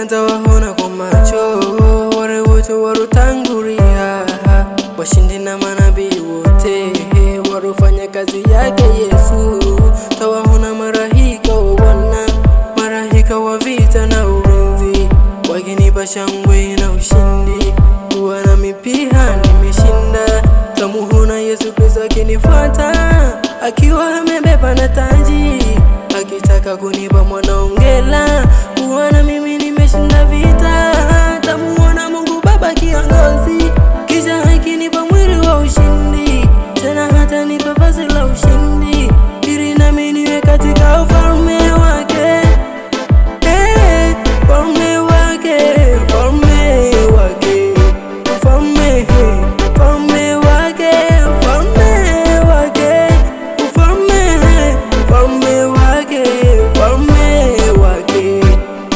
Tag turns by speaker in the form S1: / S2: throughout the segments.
S1: nitawaona kwa macho wale wote walotangulia, washindi na manabii wote walofanya kazi yake Yesu. Tawaona malaika wa Bwana, malaika wa vita na ulinzi, wakinipa shangwe na ushindi. Kuwa nami pia nimeshinda. Tamuona Yesu Kristo akinifuata, akiwa amebeba na taji, akitaka kunipa mwanaongela. Kuwa na mimi nimeshinda vita. Tamuona Mungu Baba kiongozi, kisha akinipa mwili wa ushindi, tena hata nipa vazi la ushindi, ili nami niwe katika ufalme wake. Ufalme wake, ufalme wake, ufalme, ufalme wake, ufalme wake, ufalme, ufalme wake, ufalme wake,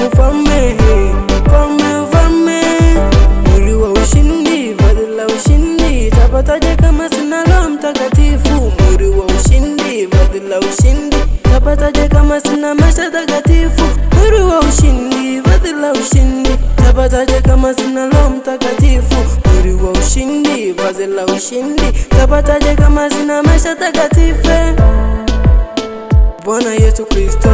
S1: ufalme, ufalme, ufalme. Mwili wa ushindi, vazi la ushindi, tapataje kama sina Roho Mtakatifu? Mwili wa ushindi, vazi la ushindi, tapataje kama sina maisha takatifu? Mwili wa ushindi, vazi la ushindi, tapataje kama sina Roho Mtakatifu? Mwili wa ushindi, vazi la ushindi, tapataje kama sina maisha takatifu? Bwana Yesu Kristo,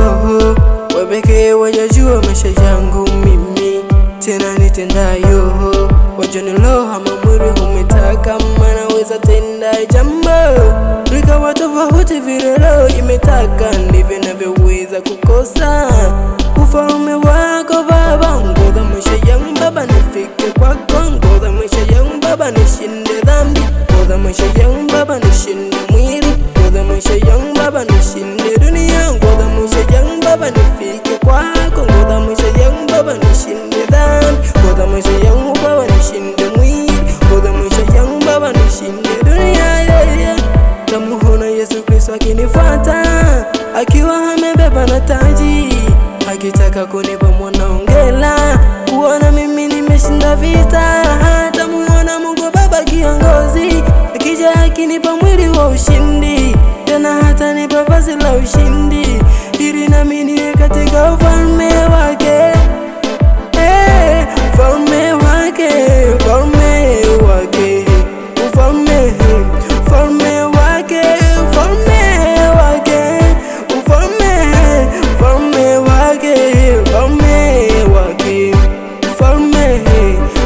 S1: wewe pekee wajua maisha yangu mimi, tena nitendayo. Wajua ni roho ama mwili umetaka, maana weza tenda jambo likawa tofauti vile roho imetaka, ndivyo navyoweza kukosa. Ufalme wako Baba, ngoza maisha yangu Baba nifike kwako. Ngoza maisha yangu Baba nishinde dhambi. Ngoza maisha yangu Baba nishinde mwili. Ngoza maisha yangu Baba nishinde dunia. Ngoza maisha yangu Baba nifike kwako. Ngoza maisha yangu Baba nishinde dhambi. Ngoza maisha yangu Baba nishinde mwili. Ngoza maisha yangu Baba nishinde dunia. Tamuona Yesu Kristo akinifuata, akiwa amebeba na taji, akitaka kunipa mwanaongela. Kuona mimi nimeshinda vita. Tamuona Mungu Baba kiongozi, akija akinipa mwili wa ushindi, tena hata nipa vazi la ushindi, ili nami niwe katika ufalme wake. Ufalme wake, ufalme wake, ufalme, ufalme wake, ufalme wake, ufalme, ufalme wake, ufalme wake, ufalme,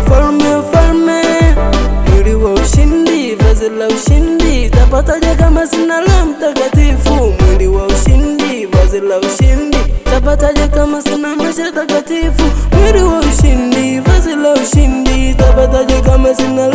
S1: ufalme, ufalme. Mwili wa ushindi, vazi la ushindi, tapataje kama sina Roho Mtakatifu? Mwili wa ushindi, vazi la ushindi, tapataje kama sina maisha takatifu? Mwili wa ushindi, vazi la ushindi, tapataje kama sina